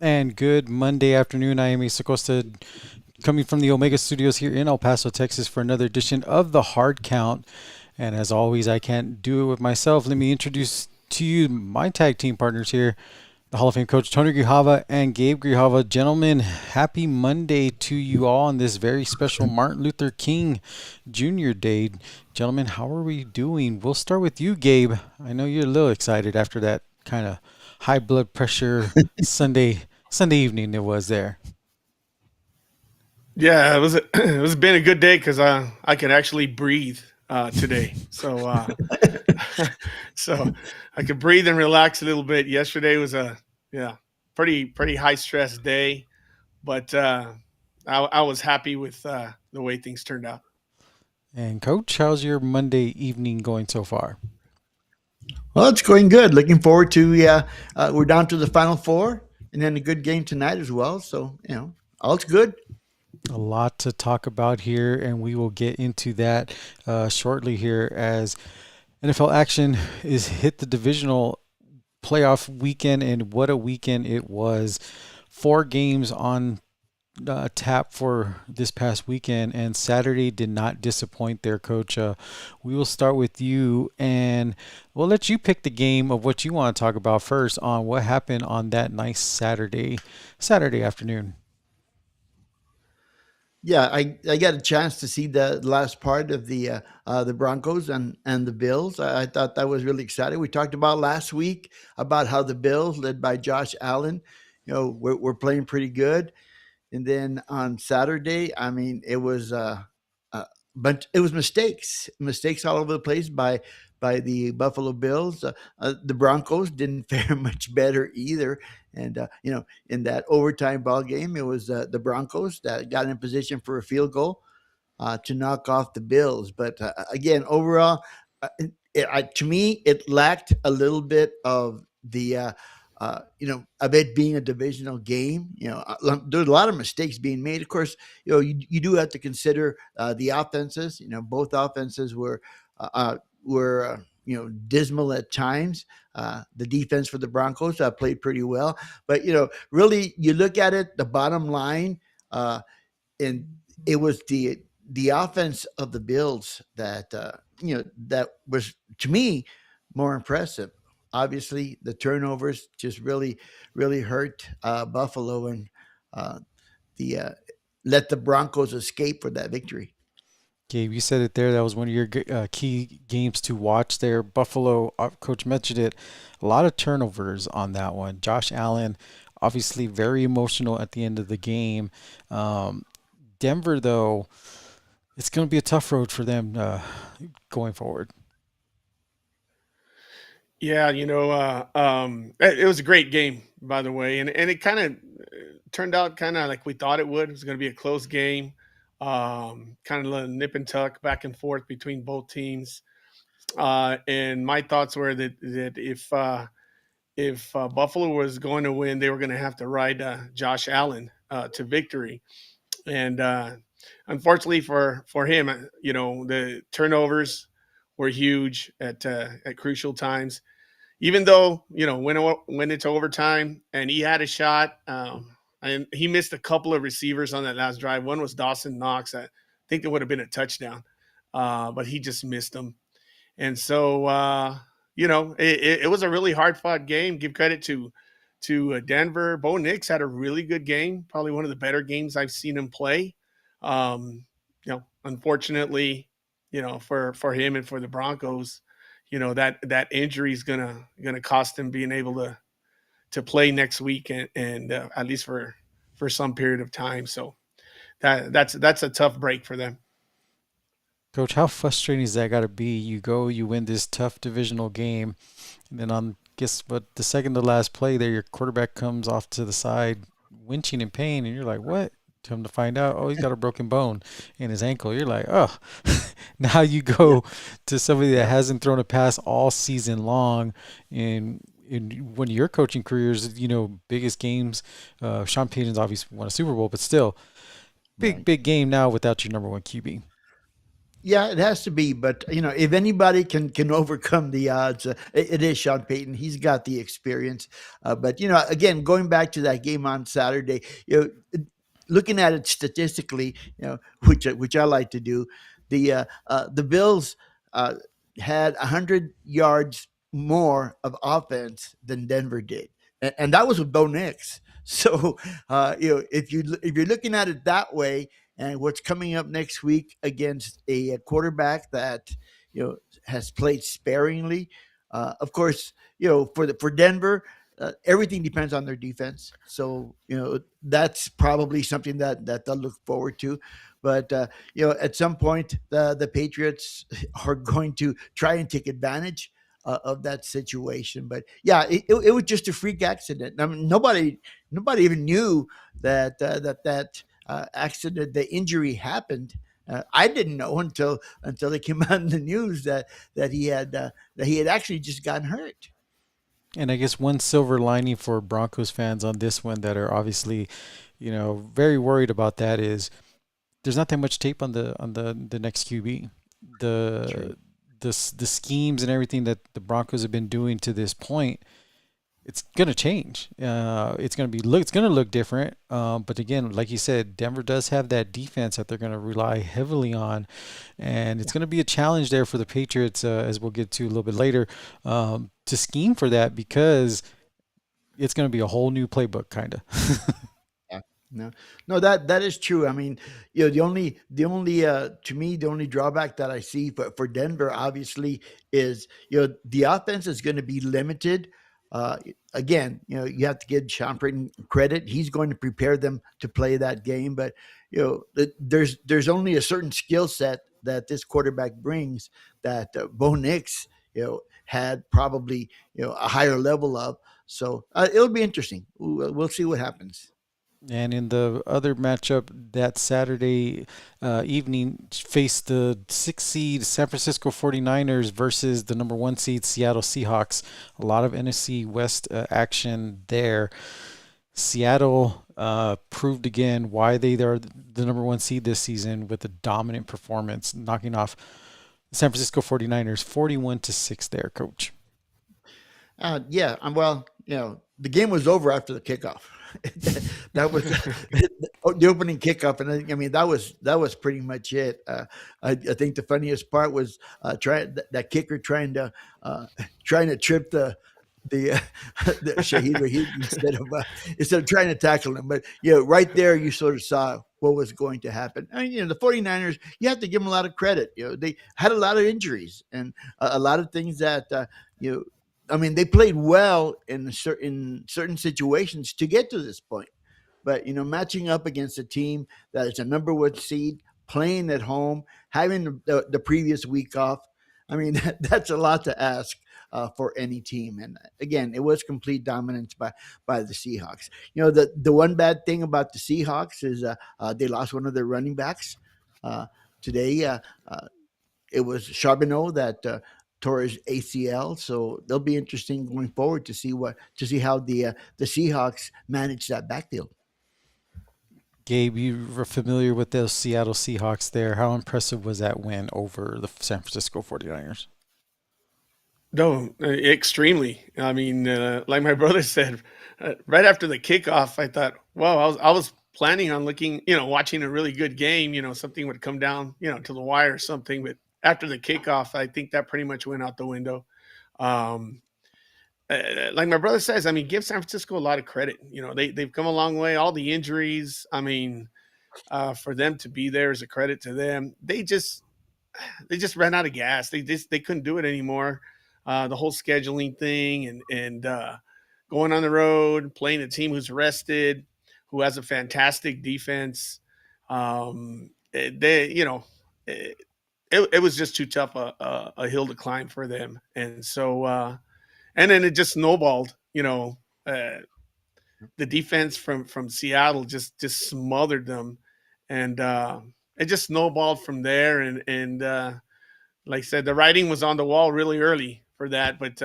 And good Monday afternoon. I am Asa Costa coming from the Omega Studios here in El Paso, Texas for another edition of the Hard Count. And as always, I can't do it with myself. Let me introduce to you my tag team partners here, the Hall of Fame coach Tony Grijalva and Gabe Grijalva. Gentlemen, happy Monday to you all on this very special Martin Luther King Jr. Day. Gentlemen, how are we doing? We'll start with you, Gabe. I know you're a little excited after that kind of high blood pressure Sunday evening it was there. Yeah, it was been a good day because I could actually breathe today. So I could breathe and relax a little bit. Yesterday was a yeah pretty high stress day, but I was happy with the way things turned out. And coach, how's your Monday evening going so far? Well, it's going good. Looking forward to we're down to the final four, and then a good game tonight as well. So all's good. A lot to talk about here, and we will get into that shortly here as NFL action is hit the divisional playoff weekend, and what a weekend it was. Four games on tap for this past weekend, and Saturday did not disappoint there, Coach. We will start with you, and we'll let you pick the game of what you want to talk about first on what happened on that nice Saturday afternoon. Yeah, I got a chance to see the last part of the Broncos and the Bills. I thought that was really exciting. We talked about last week about how the Bills, led by Josh Allen, we're playing pretty good. And then on Saturday, I mean, but it was mistakes all over the place by the Buffalo Bills. The Broncos didn't fare much better either. And in that overtime ball game, it was the Broncos that got in position for a field goal to knock off the Bills. But again, overall, to me, it lacked a little bit of of it being a divisional game. There's a lot of mistakes being made. Of course, you do have to consider the offenses. Both offenses were dismal at times. The defense for the Broncos played pretty well, but really, you look at it, the bottom line, and it was the offense of the Bills that was, to me, more impressive. Obviously, the turnovers just really hurt Buffalo, and the let the Broncos escape for that victory. Gabe, you said it there. That was one of your key games to watch there. Buffalo, Coach mentioned it, a lot of turnovers on that one. Josh Allen, obviously very emotional at the end of the game. Um, Denver, though, it's going to be a tough road for them going forward. Yeah, it was a great game, by the way, and it kind of turned out kind of like we thought it would. It was going to be a close game, kind of a nip and tuck back and forth between both teams. And my thoughts were that if Buffalo was going to win, they were going to have to ride Josh Allen to victory. And unfortunately for him, the turnovers were huge at crucial times. Even though went into overtime and he had a shot, and he missed a couple of receivers on that last drive. One was Dawson Knox. I think it would have been a touchdown, but he just missed them. And so, it was a really hard fought game. Give credit to Denver. Bo Nix had a really good game, probably one of the better games I've seen him play. Unfortunately, for him and for the Broncos, that injury is gonna cost him being able to play next week and at least for some period of time. So that's a tough break for them. Coach, how frustrating is that got to be? You go, you win this tough divisional game, and then on guess what? The second to last play, there your quarterback comes off to the side, winching in pain, and you're like, "What?" Come to find out, oh, he's got a broken bone in his ankle. You're like, "Oh." Now you Yeah, go to somebody that yeah, hasn't thrown a pass all season long, in one of your coaching careers, biggest games. Sean Payton's obviously won a Super Bowl, but still, right. big game now without your number one QB. Yeah, it has to be. But if anybody can overcome the odds, it is Sean Payton. He's got the experience. But again, going back to that game on Saturday, looking at it statistically, which I like to do, the Bills uh, had 100 yards more of offense than Denver did, and that was with Bo Nix. So if you're looking at it that way, and what's coming up next week against a quarterback that has played sparingly. Of course, for Denver, everything depends on their defense. So that's probably something that they'll look forward to. But at some point, the Patriots are going to try and take advantage of that situation. But yeah, it was just a freak accident. I mean, nobody even knew that accident, the injury happened. I didn't know until it came out in the news that he had actually just gotten hurt. And I guess one silver lining for Broncos fans on this one that are obviously, very worried about that is there's not that much tape on the next QB. True. The the schemes and everything that the Broncos have been doing to this point, it's gonna change. It's gonna look different. But again, like you said, Denver does have that defense that they're gonna rely heavily on, and it's gonna be a challenge there for the Patriots, as we'll get to a little bit later, to scheme for that because it's gonna be a whole new playbook, kind of. Yeah. No, no, that is true. I mean, the only to me the only drawback that I see for Denver obviously is the offense is going to be limited. Again, you have to give Sean Payton credit. He's going to prepare them to play that game, but there's only a certain skill set that this quarterback brings that Bo Nix had probably a higher level of. So it'll be interesting. We'll see what happens. And in the other matchup that Saturday evening, faced the 6 seed San Francisco 49ers versus the number 1 seed Seattle Seahawks. A lot of NFC West action there. Seattle proved again why they are the number 1 seed this season with a dominant performance, knocking off the San Francisco 49ers 41-6 there, coach. Yeah, well, the game was over after the kickoff. That was the opening kickoff, and I mean that was pretty much it. I think the funniest part was that kicker uh, trying to trip the the Shahid Rahid instead of trying to tackle him. But right there you sort of saw what was going to happen. I mean, the 49ers, you have to give them a lot of credit. They had a lot of injuries and a lot of things that you know I mean, they played well in certain situations to get to this point. But matching up against a team that is a number one seed, playing at home, having the previous week off, I mean that's a lot to ask for any team. And again, it was complete dominance by the Seahawks. The one bad thing about the Seahawks is they lost one of their running backs today. It was Charbonneau that tore his ACL. So they'll be interesting going forward to see how the Seahawks manage that backfield. Gabe, you were familiar with those Seattle Seahawks there. How impressive was that win over the San Francisco 49ers? No, extremely. I mean, like my brother said, right after the kickoff, I thought, well, I was planning on looking, watching a really good game. Something would come down, to the wire or something. But after the kickoff, I think that pretty much went out the window. Um, like my brother says, I mean, give San Francisco a lot of credit. They've come a long way. All the injuries, I mean, for them to be there is a credit to them. They just ran out of gas. They couldn't do it anymore. The whole scheduling thing and going on the road, playing a team who's rested, who has a fantastic defense. They, it was just too tough a hill to climb for them, and so and then it just snowballed. Uh, the defense from Seattle just smothered them, and it just snowballed from there. And like I said, the writing was on the wall really early for that. But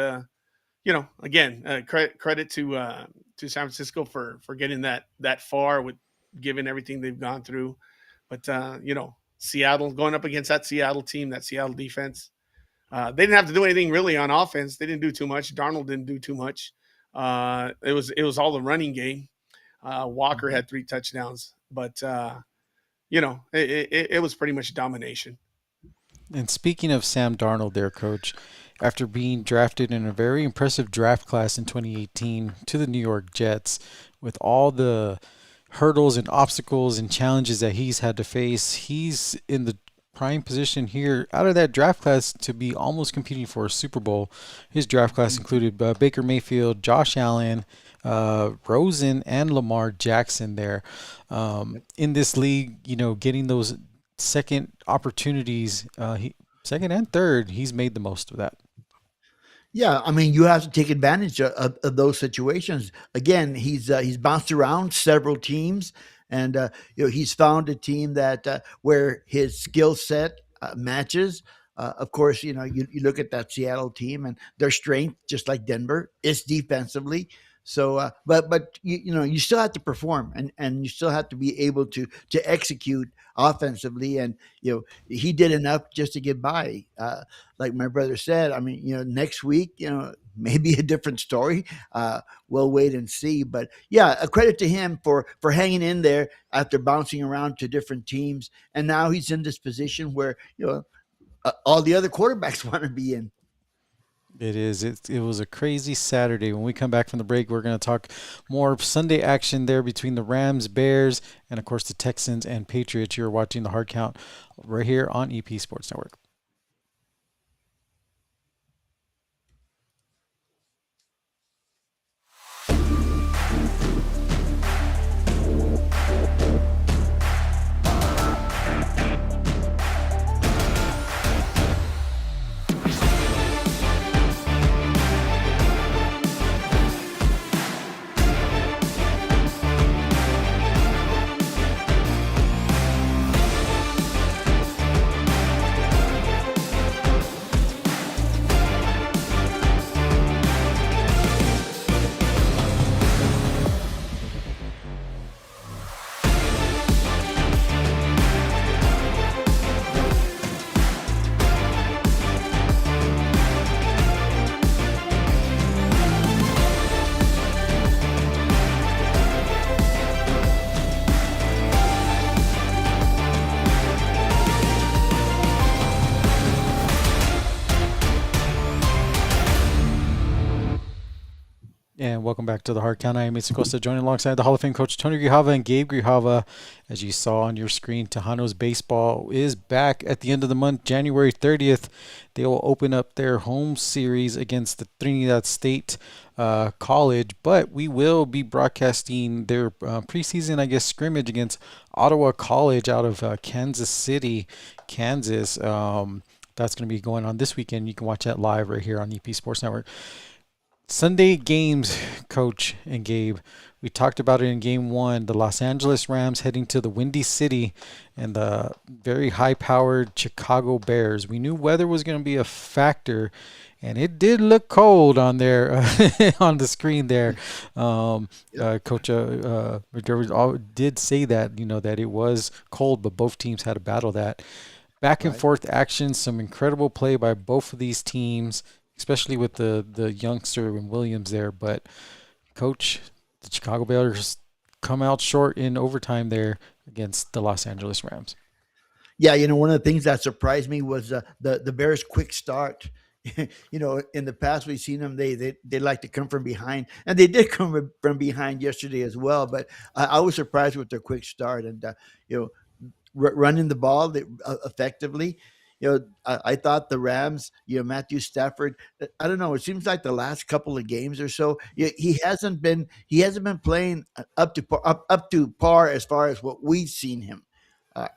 again, credit to San Francisco for getting that far with given everything they've gone through. But Seattle, going up against that Seattle team, that Seattle defense. They didn't have to do anything really on offense. They didn't do too much. Darnold didn't do too much. It was all the running game. Walker Mhm. had 3 touchdowns, but it was pretty much domination. And speaking of Sam Darnold, there, coach, after being drafted in a very impressive draft class in 2018 to the New York Jets, with all the hurdles and obstacles and challenges that he's had to face, he's in the prime position here out of that draft class to be almost competing for a Super Bowl. His draft class Mhm. included Baker Mayfield, Josh Allen, Rosen, and Lamar Jackson there. In this league, getting those second opportunities, second and third, he's made the most of that. Yeah, I mean, you have to take advantage of those situations. Again, he's bounced around several teams, and he's found a team that where his skill set matches. Of course, you look at that Seattle team, and their strength, just like Denver, is defensively. So, but you still have to perform, and you still have to be able to execute offensively, and he did enough just to get by. Like my brother said, I mean, next week, maybe a different story. We'll wait and see. But yeah, a credit to him for hanging in there after bouncing around to different teams, and now he's in this position where all the other quarterbacks want to be in. It is. It was a crazy Saturday. When we come back from the break, we're going to talk more Sunday action there between the Rams, Bears, and of course the Texans and Patriots. You're watching the hard count right here on EP Sports Network. And welcome back to the Hard Count. I am Asa Costa, joining alongside the Hall of Fame coach Tony Grijalva and Gabe Grijalva. As you saw on your screen, Tejano's baseball is back at the end of the month, January 30th. They will open up their home series against the Trinidad State College, but we will be broadcasting their preseason, I guess, scrimmage against Ottawa College out of Kansas City, Kansas. That's going to be going on this weekend. You can watch that live right here on EP Sports Network. Sunday games, Coach and Gabe. We talked about it in game one. The Los Angeles Rams heading to the Windy City and the very high powered Chicago Bears. We knew weather was going to be a factor, and it did look cold on there on the screen there. Coach did say that, that it was cold, but both teams had to battle that. Back and Right. forth action, some incredible play by both of these teams, especially with the youngster and Williams there. But coach, the Chicago Bears come out short in overtime there against the Los Angeles Rams. Yeah, one of the things that surprised me was the Bears' quick start. In the past we've seen them; they like to come from behind, and they did come from behind yesterday as well. But I was surprised with their quick start, and you know, running the ball effectively. I thought the Rams, Matthew Stafford. I don't know. It seems like the last couple of games or so, he hasn't been playing up to par as far as what we've seen him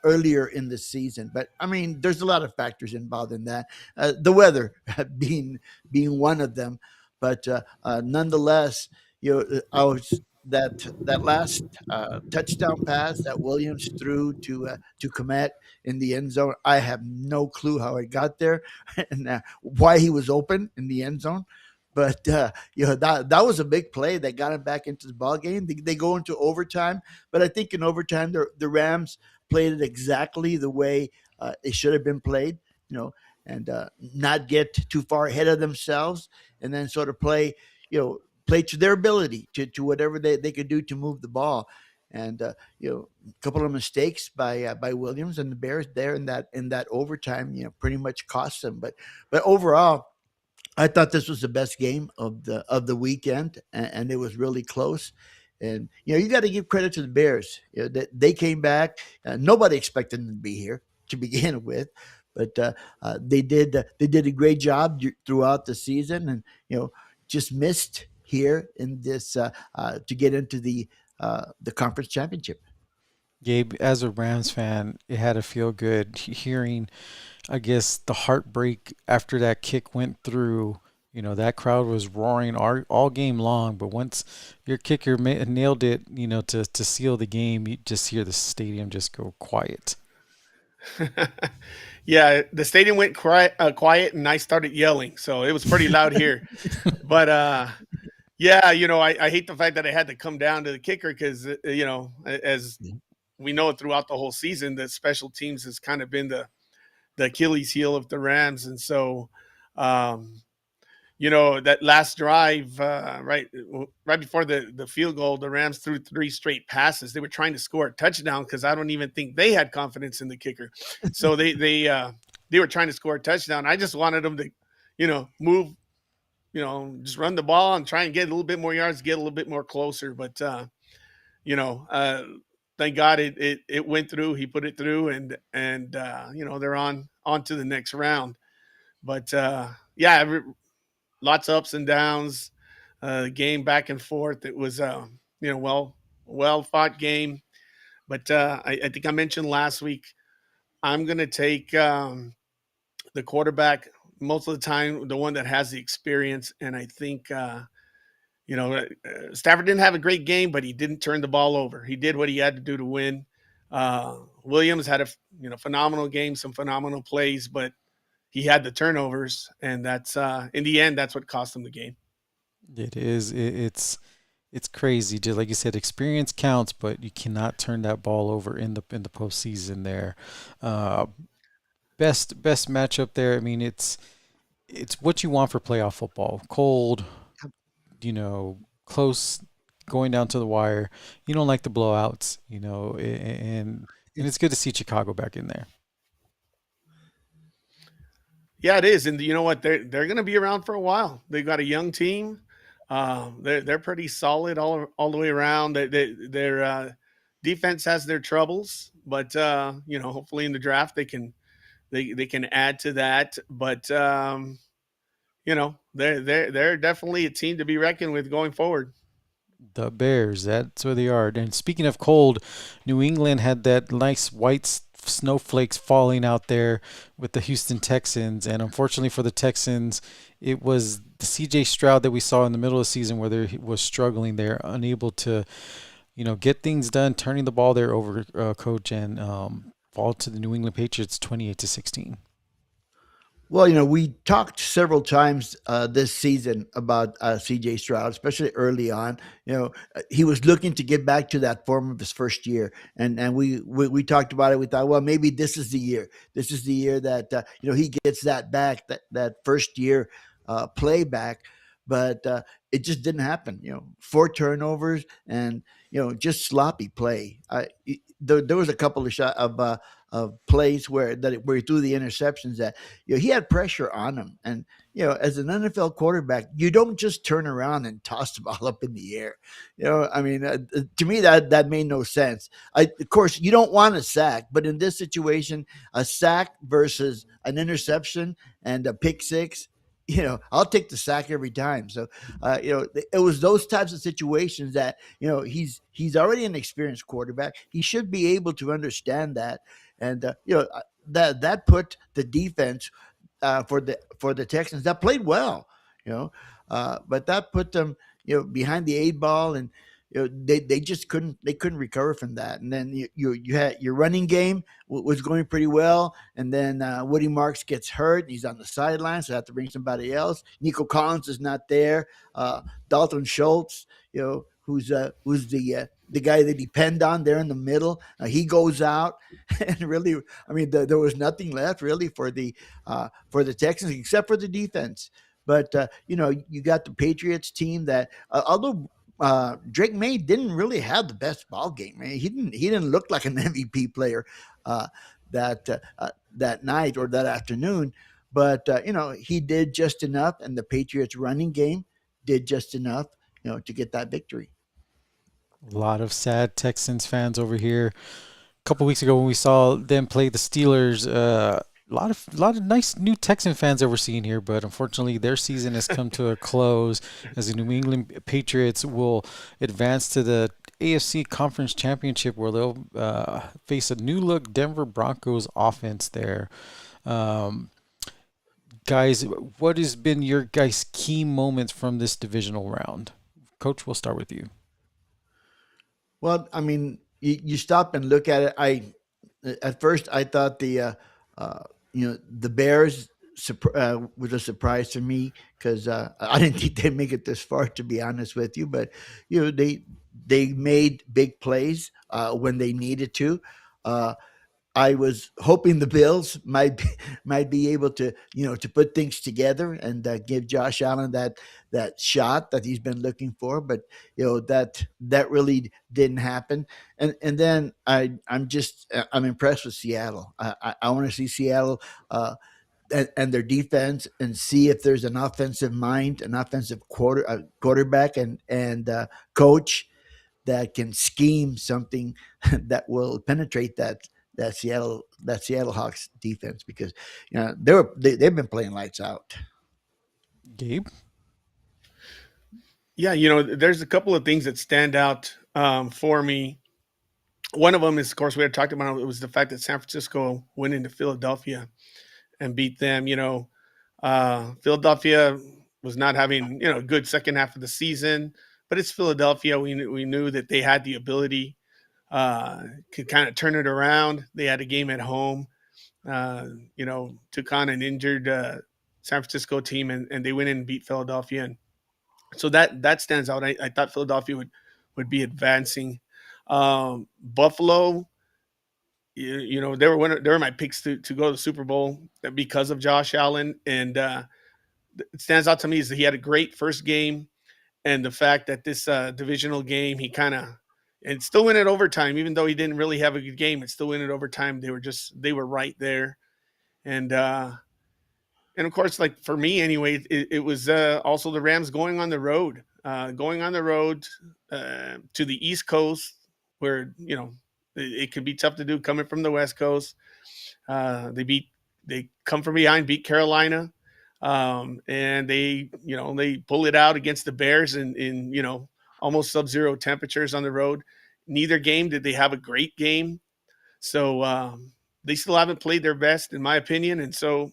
earlier in the season. But I mean, there's a lot of factors involved in that. The weather being one of them. But nonetheless, I was that last touchdown pass that Williams threw to Komet in the end zone. I have no clue how it got there and why he was open in the end zone. But that was a big play that got him back into the ball game. They go into overtime, but I think in overtime the Rams played it exactly the way it should have been played, you know, and not get too far ahead of themselves, and then sort of play, play to their ability, to whatever they could do to move the ball. And a couple of mistakes by Williams and the Bears there in that overtime, pretty much cost them. But overall, I thought this was the best game of the weekend, and it was really close. And you got to give credit to the Bears. They came back. Nobody expected them to be here to begin with, but they did a great job throughout the season, and just missed here in this to get into the conference championship. Gabe, as a Rams fan, it had to feel good hearing, I guess, the heartbreak after that kick went through. That crowd was roaring all game long, but once your kicker nailed it, to seal the game, you just hear the stadium just go quiet. Yeah, the stadium went quiet, and I started yelling, so it was pretty loud here. But yeah, I hate the fact that it had to come down to the kicker because as we know throughout the whole season, the special teams has kind of been the Achilles heel of the Rams, and so um, that last drive, right before the field goal, the Rams threw three straight passes. They were trying to score a touchdown because I don't even think they had confidence in the kicker. So they were trying to score a touchdown. I just wanted them to, move, just run the ball and try and get a little bit more yards, get a little bit more closer. But you know, uh, thank God it went through. He put it through, and they're on to the next round. But yeah, lots of ups and downs. Game back and forth. It was well fought game. But I think I mentioned last week I'm going to take the quarterback most of the time, the one that has the experience, and I think. Stafford didn't have a great game, but he didn't turn the ball over. He did what he had to do to win. Williams had a phenomenal game, some phenomenal plays, but he had the turnovers, and that's in the end that's what cost him the game. It is. It's crazy. Just like you said, experience counts, but you cannot turn that ball over in the postseason. There, uh, best matchup there. I mean, it's what you want for playoff football. Cold, close, going down to the wire. You don't like the blowouts, and it's good to see Chicago back in there. Yeah, it is, and you know what? They're going to be around for a while. They've got a young team. They're pretty solid all the way around. Their defense has their troubles, but hopefully in the draft they can add to that. But they're definitely a team to be reckoned with going forward. The Bears, that's where they are. And speaking of cold, New England had that nice white snowflakes falling out there with the Houston Texans. And unfortunately for the Texans, it was the CJ Stroud that we saw in the middle of the season where they was struggling there, unable to, get things done, turning the ball there over coach and fall to the New England Patriots 28-16. Well, we talked several times this season about CJ Stroud, especially early on. He was looking to get back to that form of his first year, and we talked about it. We thought, well, maybe this is the year. This is the year that he gets that back, that first year play back. But it just didn't happen. Four turnovers and just sloppy play. There was a couple of of plays where he threw the interceptions that he had pressure on him. And as an NFL quarterback, you don't just turn around and toss the ball up in the air. I mean, to me that made no sense. Of course, you don't want a sack, but in this situation, a sack versus an interception and a pick six. I'll take the sack every time. So, it was those types of situations that he's already an experienced quarterback. He should be able to understand that, and that put the defense for the Texans that played well, but that put them behind the eight ball, and they just couldn't recover from that. And then you had your running game was going pretty well, and then Woody Marks gets hurt. And he's on the sideline, so I have to bring somebody else. Nico Collins is not there. Dalton Schultz, who's the the guy they depend on there in the middle. He goes out, and really, I mean, there was nothing left really for the Texans except for the defense. But you got the Patriots team that, although Drake May didn't really have the best ball game, man. He didn't look like an MVP player uh, that night or that afternoon. But he did just enough, and the Patriots running game did just enough, to get that victory. A lot of sad Texans fans over here. A couple weeks ago when we saw them play the Steelers, a lot of nice new Texan fans that we're seeing here, but unfortunately their season has come to a close as the New England Patriots will advance to the AFC Conference Championship where they'll face a new look Denver Broncos offense there. Um, Guys, what has been your guys' key moments from this divisional round? Coach, we'll start with you. Well, I mean, you stop and look at it. At first I thought the Bears was a surprise to me because I didn't think they'd make it this far, to be honest with you. But they made big plays when they needed to. Uh, I was hoping the Bills might be able to put things together and give Josh Allen that shot that he's been looking for, but that really didn't happen. And then I'm impressed with Seattle. I want to see Seattle and their defense and see if there's an offensive mind, an offensive quarterback and coach that can scheme something that will penetrate that Seattle Hawks defense because they've been playing lights out. Gabe? Yeah, there's a couple of things that stand out for me. One of them is, of course, we had talked about it was the fact that San Francisco went into Philadelphia and beat them. Philadelphia was not having a good second half of the season, but it's Philadelphia. We knew that they had the ability could kind of turn it around. They had a game at home, took on an injured San Francisco team, and they went in and beat Philadelphia. And so that stands out. I thought Philadelphia would be advancing. Buffalo, they were my picks to go to the Super Bowl because of Josh Allen, and it stands out to me is that he had a great first game, and the fact that this divisional game he kind of and still win it overtime, even though he didn't really have a good game, it still win it overtime. They were right there, and of course, like for me anyway, it was also the Rams going on the road to the East Coast, where it can be tough to do coming from the West Coast. They come from behind, beat Carolina, and they pull it out against the Bears in almost sub-zero temperatures on the road. Neither game did they have a great game, so they still haven't played their best, in my opinion, and so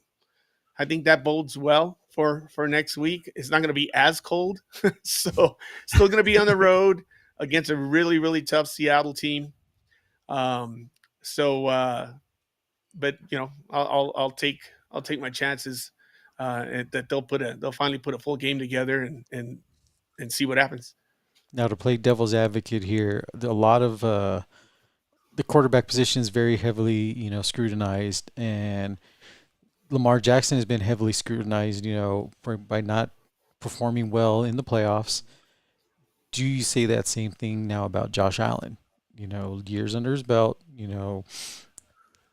I think that bodes well for next week. It's not going to be as cold, so still going to be on the road against a really really tough Seattle team. Um, so, but I'll take my chances that they'll finally put a full game together and see what happens. Now, to play devil's advocate here, a lot of the quarterback position is very heavily, scrutinized, and Lamar Jackson has been heavily scrutinized, by not performing well in the playoffs. Do you say that same thing now about Josh Allen? Years under his belt,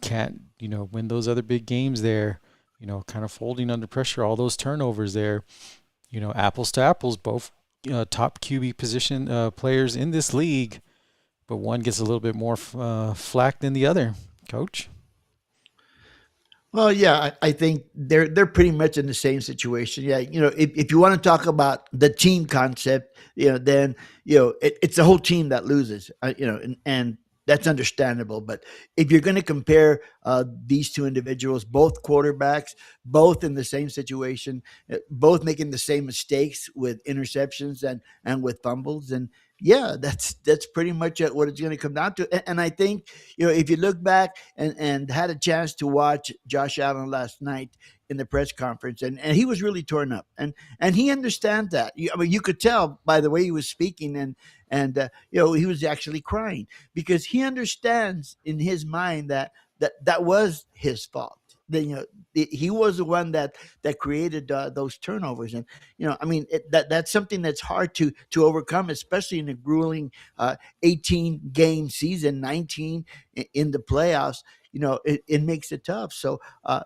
can't, win those other big games there, kind of folding under pressure, all those turnovers there, apples to apples, both top QB position players in this league, but one gets a little bit more flack than the other. Coach? Well, yeah, I think they're pretty much in the same situation. Yeah, if you want to talk about the team concept, then it's the whole team that loses. And that's understandable. But if you're going to compare these two individuals, both quarterbacks, both in the same situation, both making the same mistakes with interceptions and with fumbles. And yeah, that's pretty much what it's going to come down to. And I think, if you look back and had a chance to watch Josh Allen last night in the press conference, and he was really torn up, and he understands that. I mean, you could tell by the way he was speaking, and he was actually crying because he understands in his mind that was his fault. That, he was the one that created those turnovers. And I mean, that's something that's hard to overcome, especially in a grueling 18 game season, 19 in the playoffs. It makes it tough. So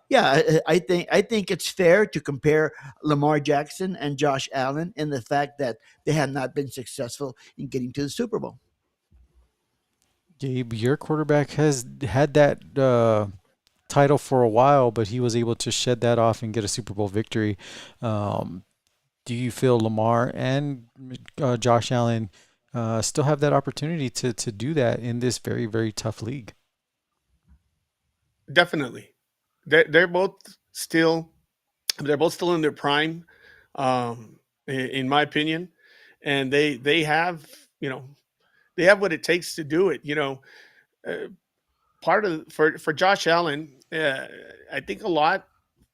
yeah, I think it's fair to compare Lamar Jackson and Josh Allen in the fact that they have not been successful in getting to the Super Bowl. Gabe, your quarterback has had that title for a while, but he was able to shed that off and get a Super Bowl victory. Um, do you feel Lamar and Josh Allen still have that opportunity to do that in this very, very tough league? Definitely. They're both still they're both still in their prime, in my opinion, and they have you know they have what it takes to do it. Uh, Part of for Josh Allen, I think a lot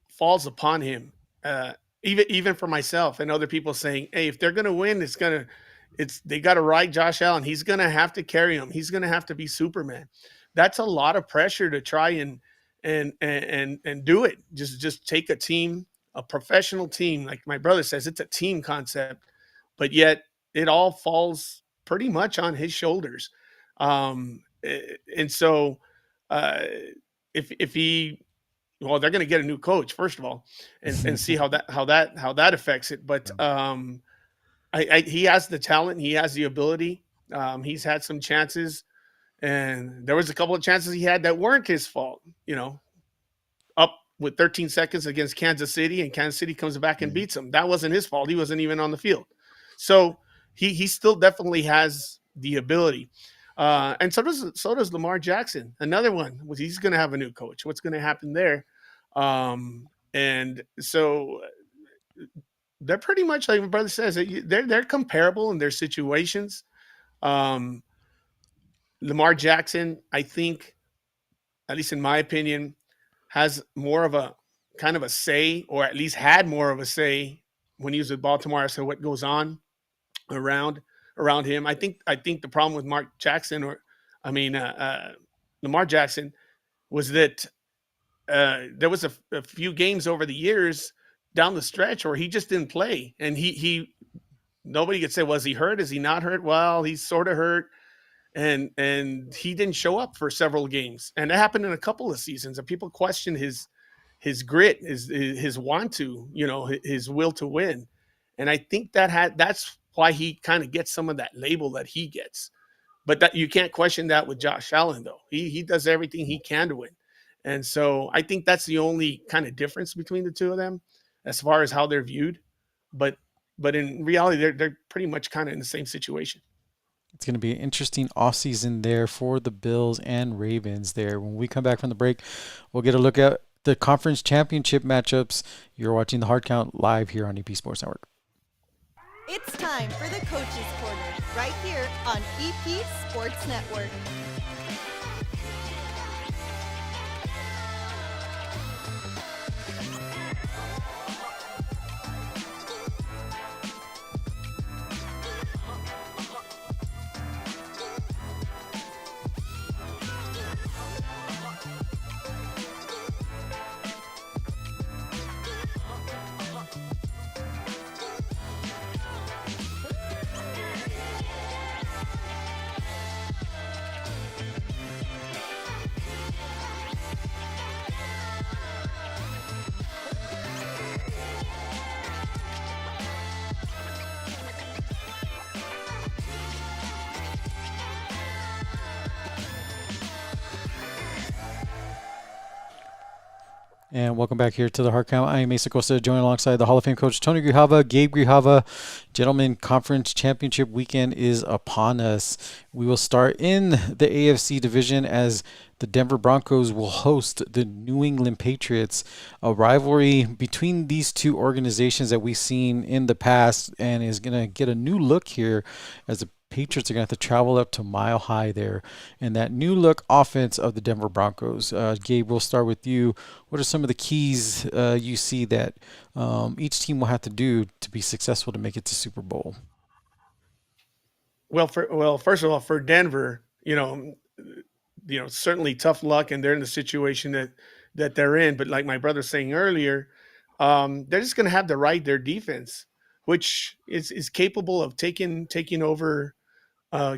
falls upon him. Uh, even for myself and other people saying, "Hey, if they're going to win, it's they got to ride Josh Allen. He's going to have to carry him. He's going to have to be Superman." That's a lot of pressure to try and do it. Just take a team, a professional team, like my brother says, it's a team concept, but yet it all falls pretty much on his shoulders. And so, uh, if he well, they're going to get a new coach first of all, and see how that affects it. But he has the talent, he has the ability. He's had some chances, and there was a couple of chances he had that weren't his fault. Up with 13 seconds against Kansas City, and Kansas City comes back and Yeah. beats him. That wasn't his fault. He wasn't even on the field. So he still definitely has the ability. And so does Lamar Jackson. Another one was he's going to have a new coach. What's going to happen there? And so they're pretty much like my brother says. They're comparable in their situations. Um, Lamar Jackson, I think, at least in my opinion, has more of a kind of a say, or at least had more of a say when he was with Baltimore. So what goes on around around him? I think the problem with Mark Jackson, or I mean Lamar Jackson, was that there was a few games over the years down the stretch where he just didn't play, and he nobody could say, was he hurt? Is he not hurt? Well, he's sort of hurt, and he didn't show up for several games, and that happened in a couple of seasons. And people questioned his grit, his want to, his will to win, and I think that's why he kind of gets some of that label that he gets. But that you can't question that with Josh Allen, though. He does everything he can to win, and so I think that's the only kind of difference between the two of them, as far as how they're viewed. But but in reality, they're pretty much kind of in the same situation. It's going to be an interesting offseason there for the Bills and Ravens there. When we come back from the break, we'll get a look at the conference championship matchups. You're watching the Hard Count live here on EP Sports Network. It's time for the Coaches Corner, right here on EP Sports Network. And welcome back here to the Hard Count. I am Mesa Costa, joined alongside the Hall of Fame coach Tony Grijalva, Gabe Grijalva. Gentlemen, Conference Championship weekend is upon us. We will start in the AFC division as the Denver Broncos will host the New England Patriots, a rivalry between these two organizations that we've seen in the past and is going to get a new look here as the Patriots are going to have to travel up to Mile High there. And that new look offense of the Denver Broncos. Gabe, we'll start with you. What are some of the keys you see that each team will have to do to be successful to make it to Super Bowl? First of all, for Denver, certainly tough luck, and they're in the situation that they're in. But like my brother was saying earlier, they're just going to have to ride their defense, which is capable of taking over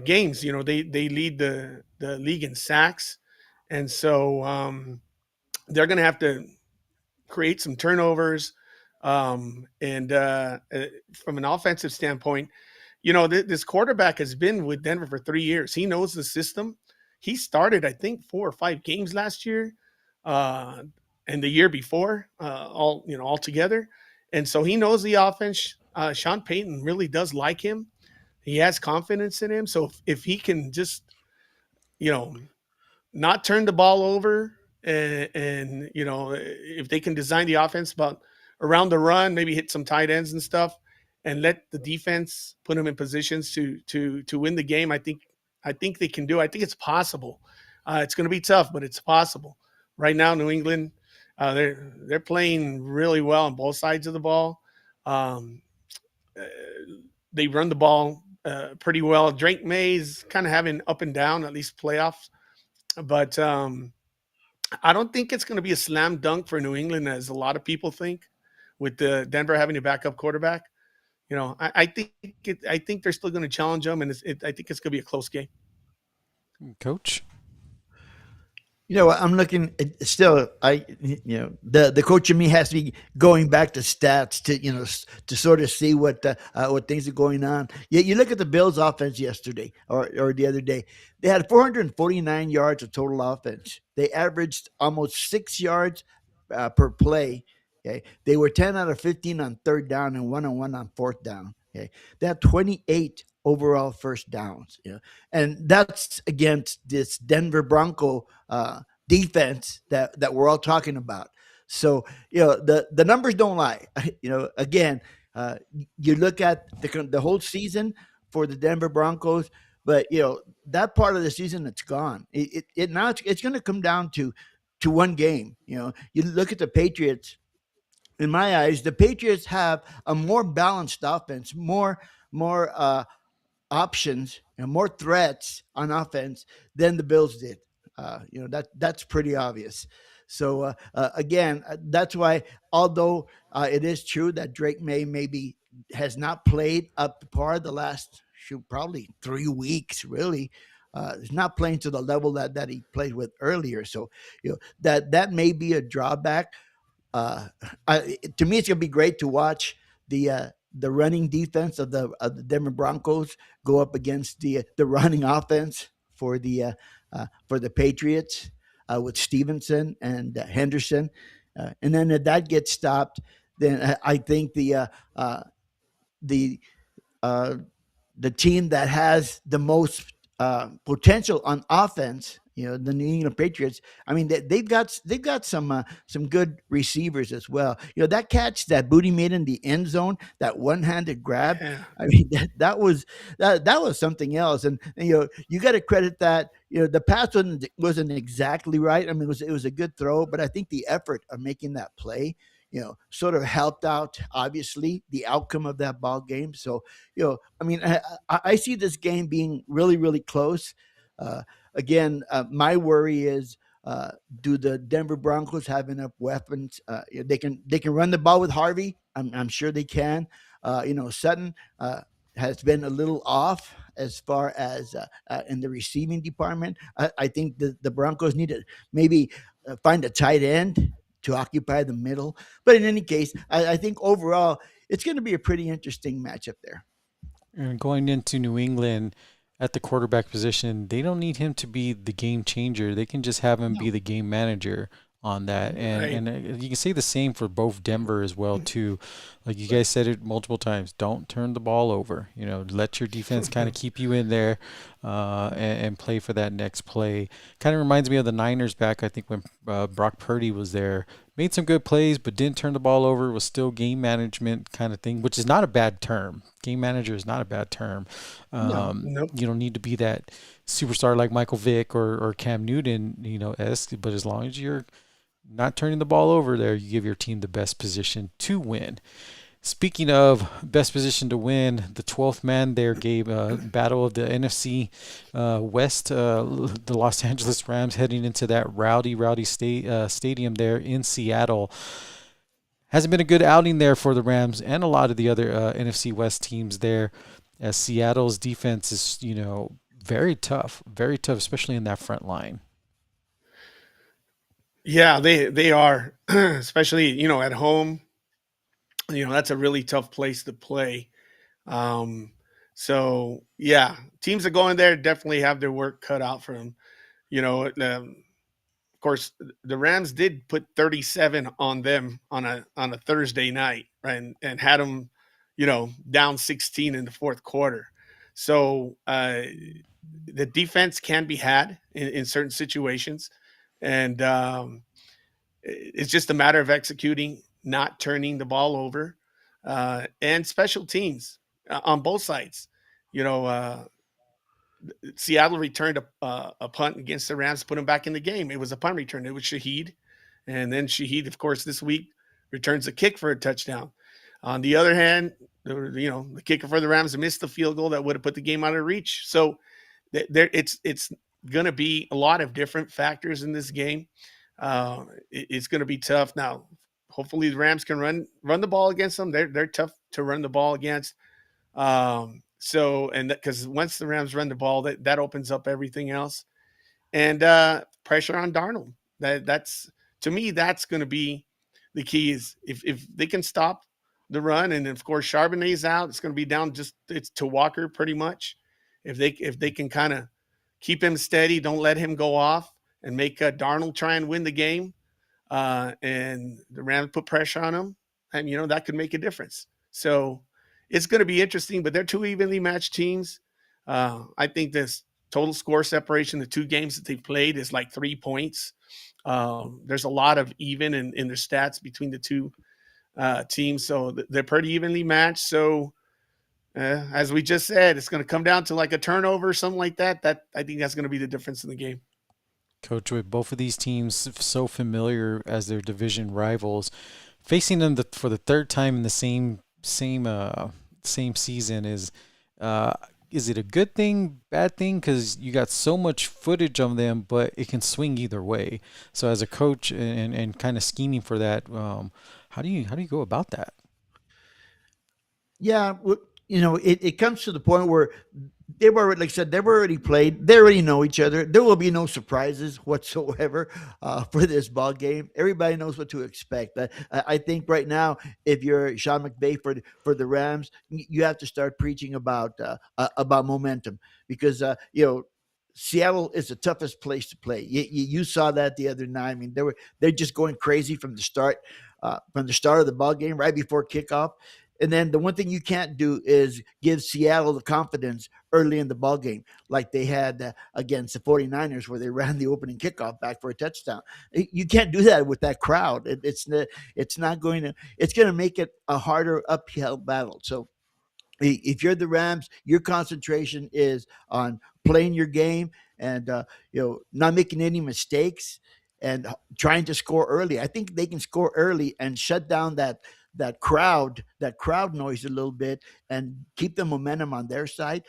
games. They lead the league in sacks, and so they're going to have to create some turnovers. And from an offensive standpoint, this quarterback has been with Denver for 3 years. He knows the system. He started, I think, 4 or 5 games last year, uh, and the year before, all together. And so he knows the offense. Sean Payton really does like him. He has confidence in him. So if he can just, you know, not turn the ball over, and if they can design the offense about around the run, maybe hit some tight ends and stuff, and let the defense put them in positions to win the game. I think they can do. I think it's possible. It's going to be tough, but it's possible. Right now, New England, they're playing really well on both sides of the ball. Um, uh, they run the ball pretty well. Drake May's kind of having up and down, at least playoffs, but I don't think it's going to be a slam dunk for New England as a lot of people think, with the Denver having a backup quarterback. I think they're still going to challenge them, and I think it's going to be a close game. Coach? I'm looking at, still. The coach in me has to be going back to stats to to sort of see what things are going on. You look at the Bills' offense yesterday or the other day. They had 449 yards of total offense. They averaged almost 6 yards per play. Okay, they were 10 out of 15 on third down and 1 on 1 on fourth down. Okay, they had 28 overall first downs. And that's against this Denver Bronco defense that we're all talking about. So the numbers don't lie. Again, you look at the whole season for the Denver Broncos, but that part of the season, it's gone. Now it's going to come down to one game. You look at the Patriots. In my eyes, the Patriots have a more balanced offense, more options and more threats on offense than the Bills did. That's pretty obvious. So again, that's why, although it is true that Drake May maybe has not played up to par the last probably 3 weeks, really. He's not playing to the level that he played with earlier. So that may be a drawback. uh, to me, it's gonna be great to watch the running defense of the Denver Broncos go up against the running offense for the Patriots with Stevenson and Henderson, and then if that gets stopped, then I think the uh, the team that has the most potential on offense, the New England Patriots. I mean, they've got some good receivers as well. That catch that Booty made in the end zone, that one-handed grab. Yeah. I mean, that was something else. And you got to credit that. The pass wasn't exactly right. I mean, it was a good throw, but I think the effort of making that play, sort of helped out, obviously, the outcome of that ball game. So, I mean, I see this game being really, really close. Uh, Again, my worry is, do the Denver Broncos have enough weapons? They can run the ball with Harvey. I'm sure they can. Sutton has been a little off as far as in the receiving department. I think the Broncos need to maybe find a tight end to occupy the middle. But in any case, I think overall it's going to be a pretty interesting matchup there. And going into New England at the quarterback position, they don't need him to be the game changer. They can just have him be No. the game manager on that. Right. And you can say the same for both Denver as well too. Like you guys said it multiple times, don't turn the ball over. You know, let your defense kind of keep you in there and play for that next play. Kind of reminds me of the Niners back, I think, when Brock Purdy was there. Made some good plays, but didn't turn the ball over. Was still game management kind of thing, which is not a bad term. Game manager is not a bad term. No. Nope. You don't need to be that superstar like Michael Vick or Cam Newton, you know, esque. But as long as you're not turning the ball over there, you give your team the best position to win. Speaking of best position to win, the 12th man there gave a battle of the NFC West, the Los Angeles Rams heading into that rowdy stadium there in Seattle. Hasn't been a good outing there for the Rams and a lot of the other NFC West teams there, as Seattle's defense is, you know, very tough, especially in that front line. Yeah, they are, especially at home. That's a really tough place to play. Um, so yeah, teams that go in there definitely have their work cut out for them. Of course, the Rams did put 37 on them on a Thursday night, right, and had them, down 16 in the fourth quarter. So the defense can be had in certain situations, and it's just a matter of executing, not turning the ball over, and special teams on both sides. You know, Seattle returned a punt against the Rams, put them back in the game. It was a punt return. It was Shaheed, and then Shaheed, of course, this week returns a kick for a touchdown. On the other hand, the kicker for the Rams missed the field goal that would have put the game out of reach. So it's going to be a lot of different factors in this game. It's going to be tough. Now, hopefully, the Rams can run the ball against them. They're tough to run the ball against. So, and because once the Rams run the ball, that opens up everything else, and pressure on Darnold. That's to me, that's going to be the key. Is if they can stop the run, and of course Charbonnet's out, it's going to be down just it's to Walker pretty much. If they can kind of keep him steady, don't let him go off, and make Darnold try and win the game, and the Rams put pressure on him, and that could make a difference. So it's going to be interesting, but they're two evenly matched teams. I think this total score separation, the two games that they've played, is like 3 points. There's a lot of even in their stats between the two teams, so they're pretty evenly matched. So as we just said, it's going to come down to like a turnover or something like that. That I think that's going to be the difference in the game. Coach, with both of these teams so familiar as their division rivals, facing them for the third time in the same season uh, is it a good thing, bad thing? Because you got so much footage of them, but it can swing either way. So as a coach and kind of scheming for that, how do you go about that? Yeah, it comes to the point where they've already, like I said, they've already played. They already know each other. There will be no surprises whatsoever for this ball game. Everybody knows what to expect. I think right now, if you're Sean McVay for the Rams, you have to start preaching about momentum because Seattle is the toughest place to play. You saw that the other night. I mean, they're just going crazy from the start of the ball game right before kickoff. And then the one thing you can't do is give Seattle the confidence early in the ball game, like they had against the 49ers, where they ran the opening kickoff back for a touchdown. You can't do that with that crowd. It's not going to. It's going to make it a harder uphill battle. So if you're the Rams, your concentration is on playing your game and not making any mistakes and trying to score early. I think they can score early and shut down that crowd noise a little bit and keep the momentum on their side.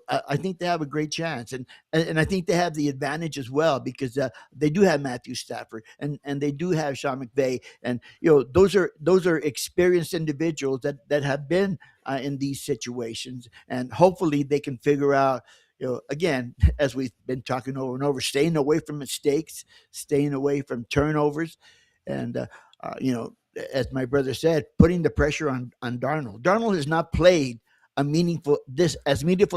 I think they have a great chance, and I think they have the advantage as well because they do have Matthew Stafford and they do have Sean McVay, and those are experienced individuals that have been in these situations, and hopefully they can figure out. Again, as we've been talking over and over, staying away from mistakes, staying away from turnovers, and as my brother said, putting the pressure on Darnold. Darnold has not played as meaningful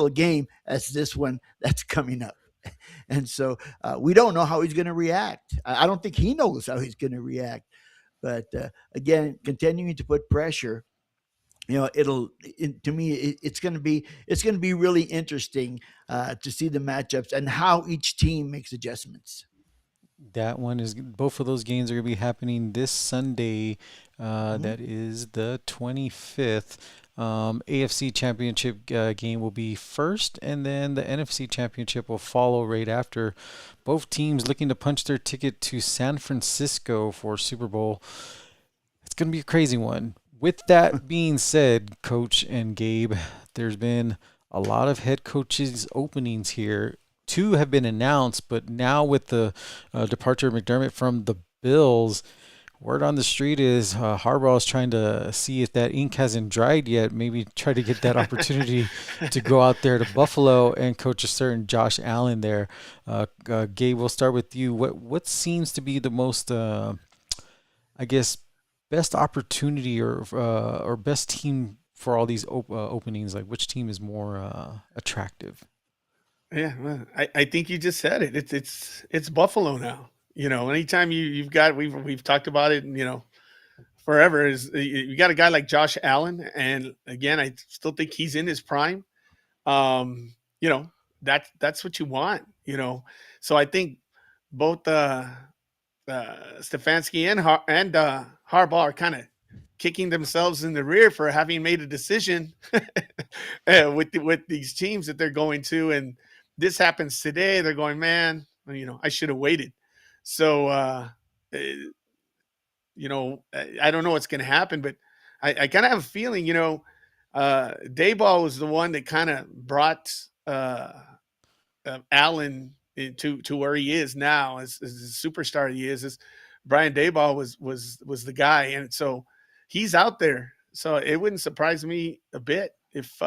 a game as this one that's coming up. And so we don't know how he's going to react. I don't think he knows how he's going to react. But again, continuing to put pressure, to me, it's going to be really interesting to see the matchups and how each team makes adjustments. That one is both of those games are going to be happening this Sunday. Mhm. That is the 25th. AFC Championship game will be first, and then the NFC Championship will follow right after. Both teams looking to punch their ticket to San Francisco for Super Bowl. It's going to be a crazy one. With that being said, Coach and Gabe, there's been a lot of head coaches openings here. Two have been announced, but now with the departure of McDermott from the Bills, word on the street is Harbaugh is trying to see if that ink hasn't dried yet. Maybe try to get that opportunity to go out there to Buffalo and coach a certain Josh Allen there. Gabe, we'll start with you. What seems to be the most I guess best opportunity or best team for all these openings? Like which team is more attractive? Yeah, well, I think you just said it. It's Buffalo now. Anytime you've got we've talked about it, forever is you got a guy like Josh Allen, and again, I still think he's in his prime. Um, you know, that's what you want. So I think both Stefanski and Harbaugh are kind of kicking themselves in the rear for having made a decision with these teams that they're going to, and this happens today. They're going, man, well, I should have waited. So, eh, I don't know what's going to happen, but I kind of have a feeling, Dayball was the one that kind of brought Allen to where he is now as a superstar he is. As Brian Dayball was the guy, and so he's out there. So it wouldn't surprise me a bit if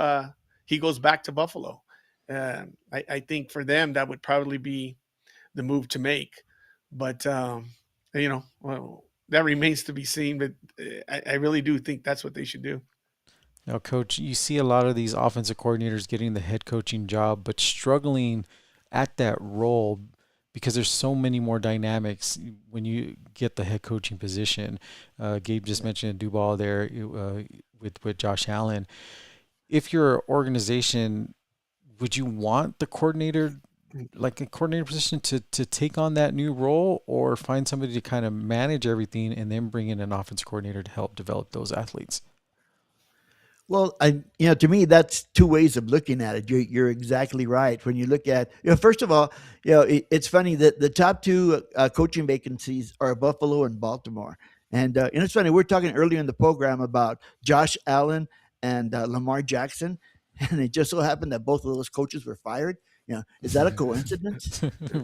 he goes back to Buffalo. I think for them that would probably be the move to make, but well, that remains to be seen. But I really do think that's what they should do. Now, coach, you see a lot of these offensive coordinators getting the head coaching job, but struggling at that role because there's so many more dynamics when you get the head coaching position. Gabe just mentioned Duval there with Josh Allen. If you're an organization, would you want the coordinator, like a coordinator position, to take on that new role, or find somebody to kind of manage everything and then bring in an offensive coordinator to help develop those athletes? Well, to me, that's two ways of looking at it. You're exactly right. When you look at, first of all, it's funny that the top two coaching vacancies are Buffalo and Baltimore. And it's funny, we are talking earlier in the program about Josh Allen and Lamar Jackson, and it just so happened that both of those coaches were fired. Is that a coincidence?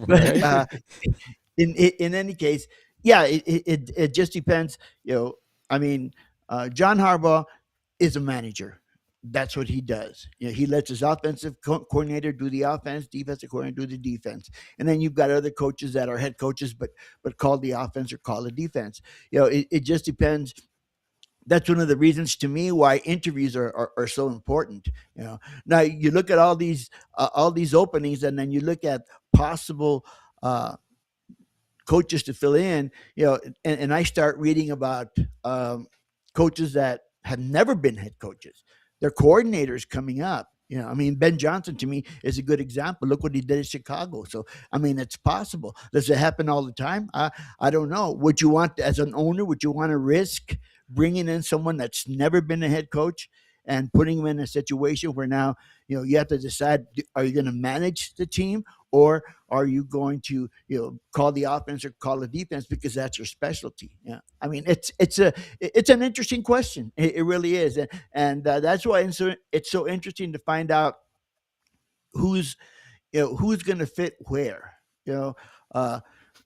But Right? in any case, yeah, it just depends. I mean, John Harbaugh is a manager. That's what he does. He lets his offensive coordinator do the offense, defensive coordinator do the defense, and then you've got other coaches that are head coaches, but call the offense or call the defense. It just depends. That's one of the reasons to me why interviews are so important. Now you look at all these openings, and then you look at possible uh, coaches to fill in, and I start reading about coaches that have never been head coaches. They're coordinators coming up. I mean, Ben Johnson to me is a good example. Look what he did at Chicago. So, I mean, it's possible. Does it happen all the time? I don't know. Would you want, as an owner, would you want to risk bringing in someone that's never been a head coach and putting them in a situation where now, you have to decide, are you going to manage the team, or are you going to call the offense or call the defense because that's your specialty? Yeah, I mean it's an interesting question. It really is, and that's why it's so interesting to find out who's who's going to fit where. You know, uh,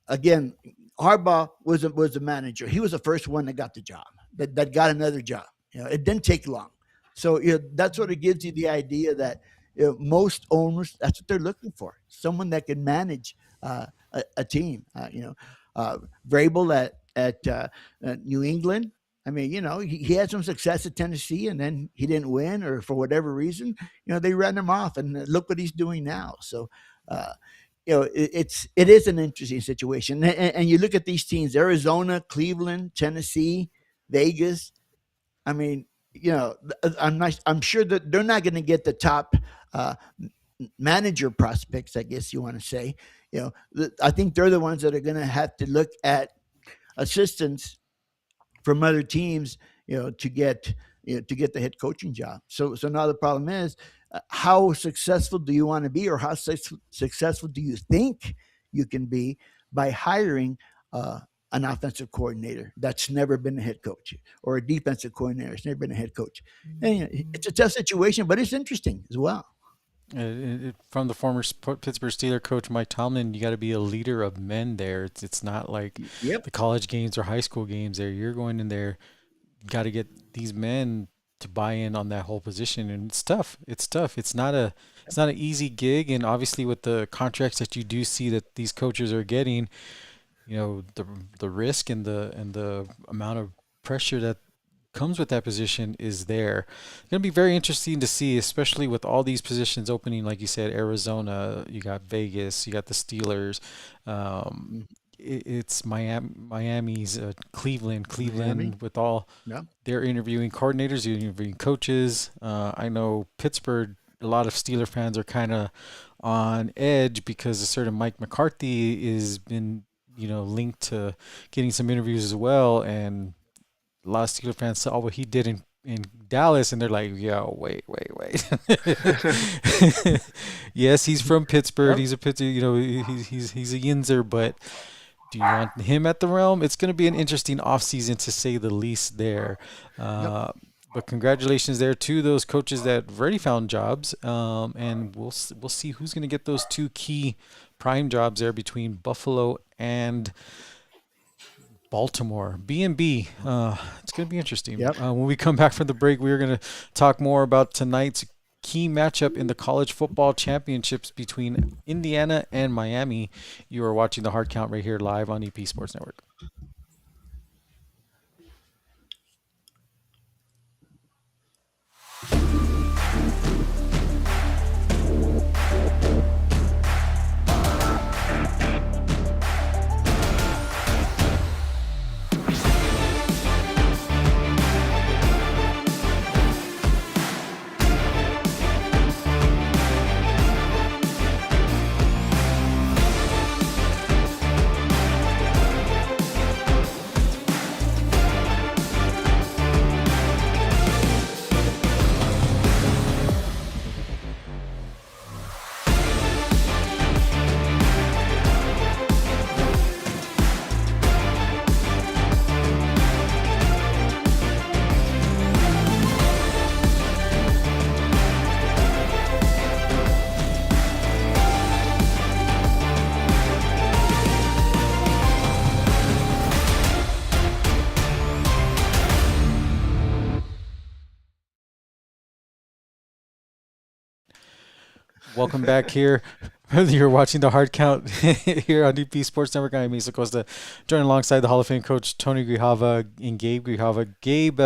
Again, Harbaugh was a manager. He was the first one that got the job. That got another job. It didn't take long. So that sort of gives you the idea that most owners, that's what they're looking for: someone that can manage a team. Uh, Vrabel at New England. I mean, he had some success at Tennessee, and then he didn't win, or for whatever reason, they ran him off, and look what he's doing now. So. Uh, it is an interesting situation. And you look at these teams: Arizona, Cleveland, Tennessee, Vegas. I mean, I'm sure that they're not going to get the top uh, manager prospects, I guess you want to say. I think they're the ones that are going to have to look at assistants from other teams, to get the head coaching job. So now the problem is, how successful do you want to be, or how successful do you think you can be by hiring an offensive coordinator that's never been a head coach, or a defensive coordinator that's never been a head coach. And it's a tough situation, but it's interesting as well. From the former Pittsburgh Steelers coach Mike Tomlin, you got to be a leader of men there. It's not like Yep. the college games or high school games. There, you're going in there, got to get these men to buy in on that whole position, and it's tough. It's tough. It's not an easy gig, and obviously with the contracts that you do see that these coaches are getting, the risk and the amount of pressure that comes with that position is there. It's going to be very interesting to see, especially with all these positions opening. Like you said, Arizona, you got Vegas, you got the Steelers. Um, Mm. it's Miami's Cleveland, Miami. Cleveland with all Yeah. they're interviewing coordinators, they're interviewing coaches. I know Pittsburgh. A lot of Steeler fans are kind of on edge because a certain Mike McCarthy is been linked to getting some interviews as well, and a lot of Steeler fans saw what he did in Dallas, and they're like, "Yo, wait." Yes, he's from Pittsburgh. Yep. He's a Pittsburgh. He's a Yinzer, but do you want him at the realm? It's going to be an interesting offseason to say the least there. Yep. Uh, but congratulations there to those coaches that have already found jobs, and we'll see who's going to get those two key prime jobs there between Buffalo and Baltimore. B&B. It's going to be interesting. Yep. When we come back from the break, we're going to talk more about tonight's key matchup in the college football championships between Indiana and Miami. You are watching the Hard Count right here live on EP Sports Network. Welcome back here. Whether you're watching the Hard Count here on DP Sports Network, I'm Misa Costa, joined alongside the Hall of Fame coach Tony Grijalva and Gabe Grijalva. Gabe,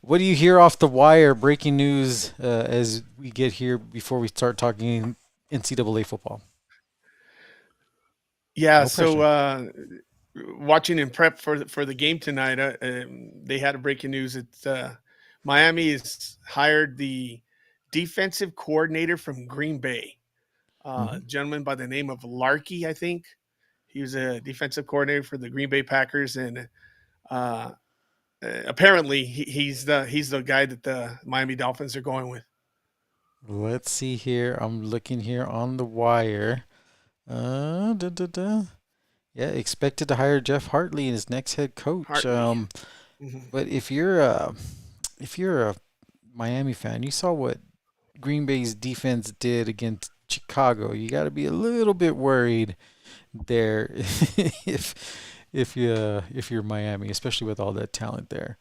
what do you hear off the wire? Breaking news as we get here before we start talking NCAA football. Yeah, No so pressure. watching in prep for the game tonight, they had a breaking news that Miami has hired the defensive coordinator from Green Bay, Mm-hmm. a gentleman by the name of Larkey, I think. He was a defensive coordinator for the Green Bay Packers, and uh, apparently he's the guy that the Miami Dolphins are going with. Let's see here. I'm looking here on the wire. Da, da, da. Yeah, expected to hire Jeff Hartley as next head coach. Hartley. Mhm. But if you're a Miami fan, you saw what Green Bay's defense did against Chicago. You got to be a little bit worried there if you're Miami, especially with all that talent there.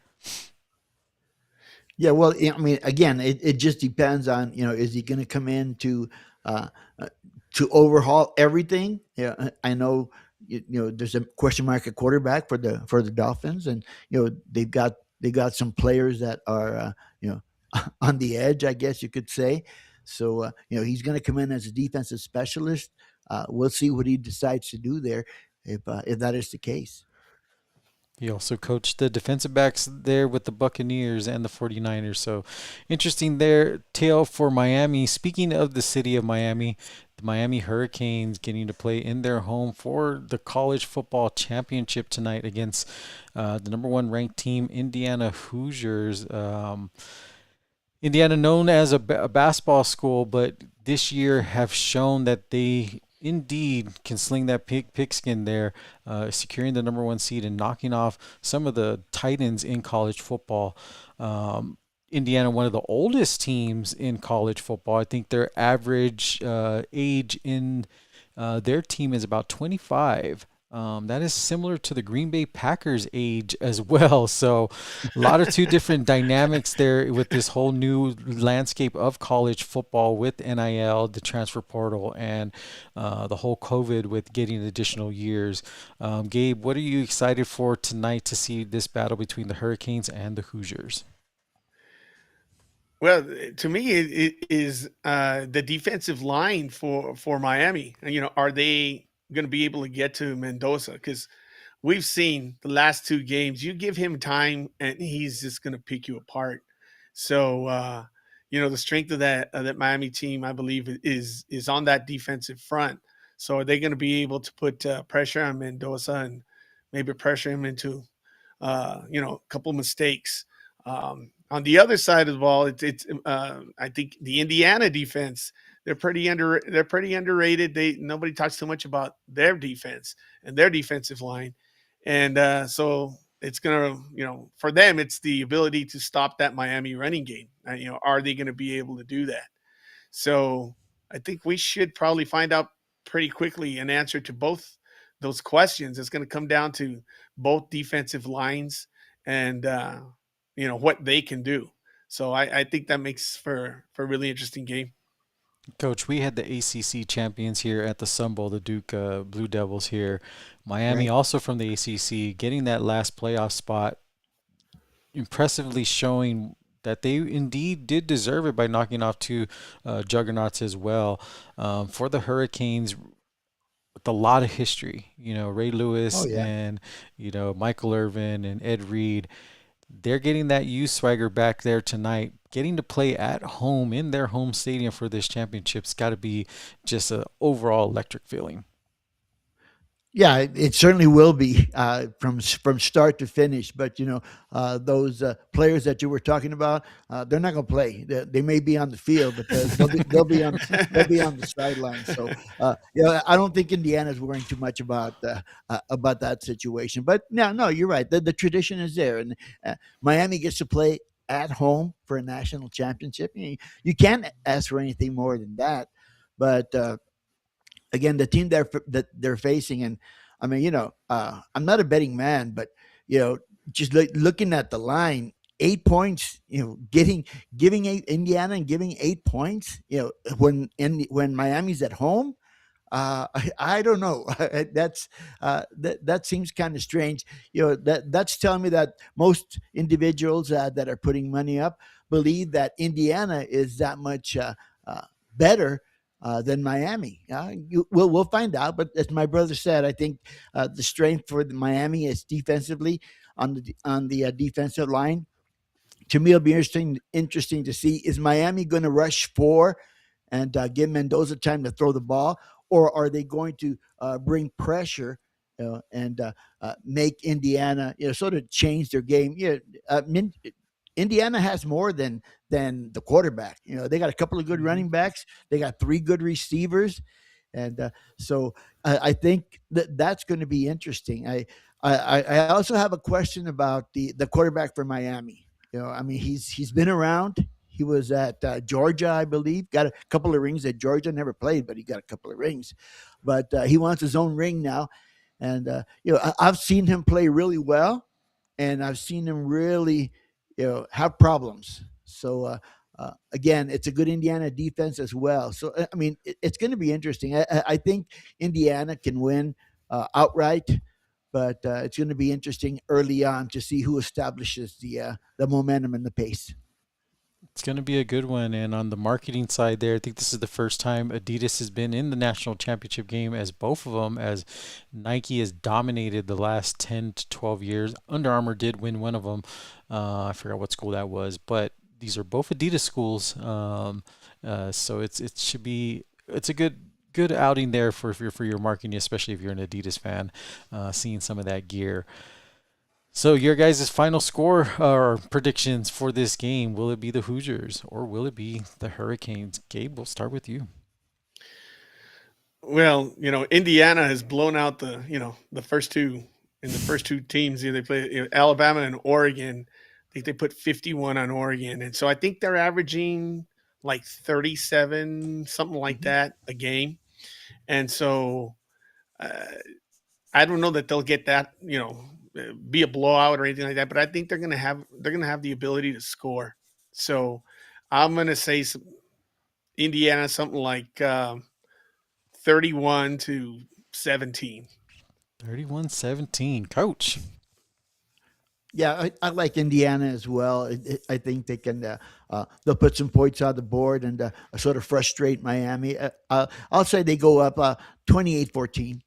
Yeah, well, I mean, again, it just depends on, is he going to come in uh, uh, to overhaul everything? Yeah, I know, there's a question mark at quarterback for the Dolphins, and they got some players that are on the edge, I guess you could say. So he's going to come in as a defensive specialist. We'll see what he decides to do there if that is the case. He also coached the defensive backs there with the Buccaneers and the 49ers. So interesting there. Tale for Miami. Speaking of the city of Miami, the Miami Hurricanes getting to play in their home for the college football championship tonight against the number one ranked team, Indiana Hoosiers. Indiana, known as a basketball school, but this year have shown that they indeed can sling that pigskin there, securing the number one seed and knocking off some of the titans in college football. Indiana, one of the oldest teams in college football. I think their average age in their team is about 25. That is similar to the Green Bay Packers age as well. So, a lot of two different dynamics there with this whole new landscape of college football with NIL, the transfer portal, and the whole COVID with getting additional years. Gabe, what are you excited for tonight to see this battle between the Hurricanes and the Hoosiers? Well, to me, it is the defensive line for Miami. And, are they going to be able to get to Mendoza? Because we've seen the last two games. You give him time, and he's just going to pick you apart. So, the strength of that Miami team, I believe, is on that defensive front. So, are they going to be able to put pressure on Mendoza and maybe pressure him into a couple mistakes? On the other side of the ball, I think the Indiana defense, they're pretty underrated. Nobody talks too much about their defense and their defensive line, and so it's gonna for them it's the ability to stop that Miami running game. Are they going to be able to do that? So I think we should probably find out pretty quickly an answer to both those questions. It's going to come down to both defensive lines and what they can do. So I think that makes for a really interesting game. Coach, we had the ACC champions here at the Sun Bowl, the Duke Blue Devils here. Miami, Right. also from the ACC, getting that last playoff spot, impressively showing that they indeed did deserve it by knocking off two juggernauts as well. For the Hurricanes, with a lot of history, Ray Oh Lewis yeah. and, Michael Irvin and Ed Reed, they're getting that U swagger back there tonight. Getting to play at home in their home stadium for this championship's got to be just an overall electric feeling. Yeah, it certainly will be from start to finish. But those players that you were talking about, they're not going to play. They may be on the field, but they'll be on the sideline. So I don't think Indiana's worrying too much about that situation. But no, you're right. The tradition is there, and Miami gets to play at home for a national championship. You can't ask for anything more than that. But again, the team that they're facing, and I mean, I'm not a betting man, but you know, just looking at the line, 8 points, giving Indiana and giving 8 points, when Miami's at home. I don't know. That seems kind of strange. That's telling me that most individuals that are putting money up believe that Indiana is that much uh, better than Miami. We'll find out. But as my brother said, I think the strength for Miami is defensively on the defensive line. To me, it'll be interesting to see, is Miami going to rush four and give Mendoza time to throw the ball, or are they going to bring pressure and make Indiana, sort of change their game? Indiana has more than the quarterback. They got a couple of good Mhm. running backs. They got three good receivers, and so I think that's going to be interesting. I also have a question about the quarterback for Miami. I mean, he's been around. He was at Georgia, I believe. Got a couple of rings at Georgia. Never played, but he got a couple of rings. But he wants his own ring now, and I've seen him play really well, and I've seen him really have problems. So again, it's a good Indiana defense as well. So I mean, it's going to be interesting. I think Indiana can win outright, but it's going to be interesting early on to see who establishes the momentum and the pace. It's going to be a good one. And on the marketing side there, I think this is the first time Adidas has been in the national championship game as both of them, as Nike has dominated the last 10 to 12 years. Under Armour did win one of them. I forgot what school that was, but these are both Adidas schools. So it should be, it's a good outing there for your marketing, especially if you're an Adidas fan, seeing some of that gear. So your guys' final score or predictions for this game, will it be the Hoosiers or will it be the Hurricanes? Gabe, we'll start with you. Well, Indiana has blown out the first two in the first two teams. They play Alabama and Oregon. I think they put 51 on Oregon, and so I think they're averaging like 37, something like Mm-hmm. that a game. And so uh, I don't know that they'll get that, be a blowout or anything like that. But I think they're gonna have the ability to score. So I'm gonna say Indiana something like 31-17. 31-17. Coach. Yeah, I like Indiana as well. I think they can. They'll put some points on the board and sort of frustrate Miami. I'll say they go up 28-14.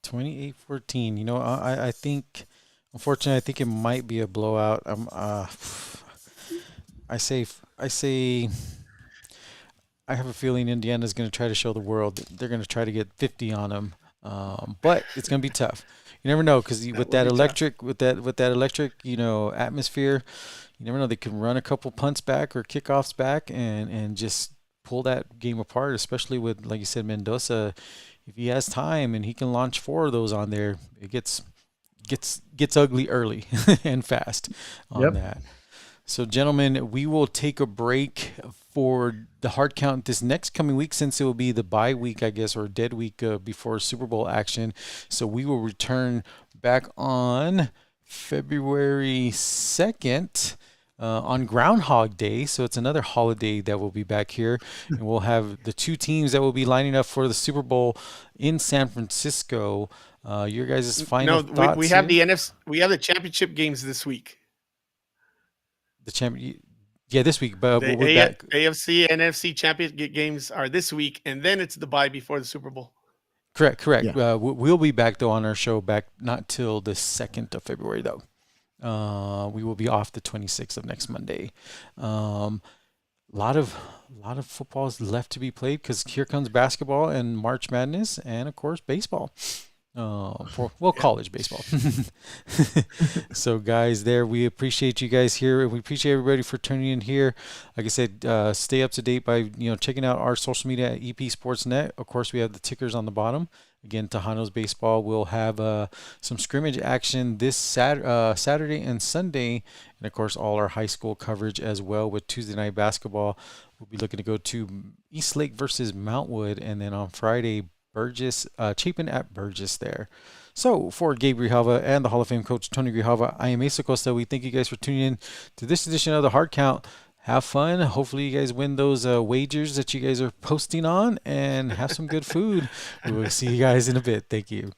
28-14. I think, unfortunately, I think it might be a blowout. I say I have a feeling Indiana's going to try to show the world that they're going to try to get 50 on them. But it's going to be tough. You never know, because That with will that be tough. electric, atmosphere, you never know. They can run a couple punts back or kickoffs back and just pull that game apart. Especially with, like you said, Mendoza. If he has time and he can launch four of those on there, it gets ugly early and fast on Yep. that. So, gentlemen, we will take a break for the hard count this next coming week, since it will be the bye week, I guess, or dead week before Super Bowl action. So, we will return back on February 2nd. On Groundhog Day, so it's another holiday that will be back here, and we'll have the two teams that will be lining up for the Super Bowl in San Francisco. Your guys' final No, we thoughts have here? the NFC. We have the championship games this week. The champion, yeah, this week, but The we're back. AFC and NFC championship games are this week, and then it's the bye before the Super Bowl. Correct. Yeah. We'll be back though on our show back not till the 2nd of February though. We will be off the 26th of next Monday. Lot of football is left to be played because here comes basketball and March Madness, and of course baseball. Yeah. College baseball. So, guys, we appreciate you guys here, and we appreciate everybody for tuning in here. Like I said, stay up to date by checking out our social media at EP Sportsnet. Of course, we have the tickers on the bottom. Again, Tejano's Baseball will have some scrimmage action this Saturday and Sunday, and of course, all our high school coverage as well with Tuesday night basketball. We'll be looking to go to Eastlake versus Mountwood, and then on Friday, Burgess, Chapin at Burgess there. So for Gabe Grijalva and the Hall of Fame coach Tony Grijalva, I am Asa Costa. We thank you guys for tuning in to this edition of the Hard Count. Have fun. Hopefully you guys win those wagers that you guys are posting on, and have some good food. We will see you guys in a bit. Thank you.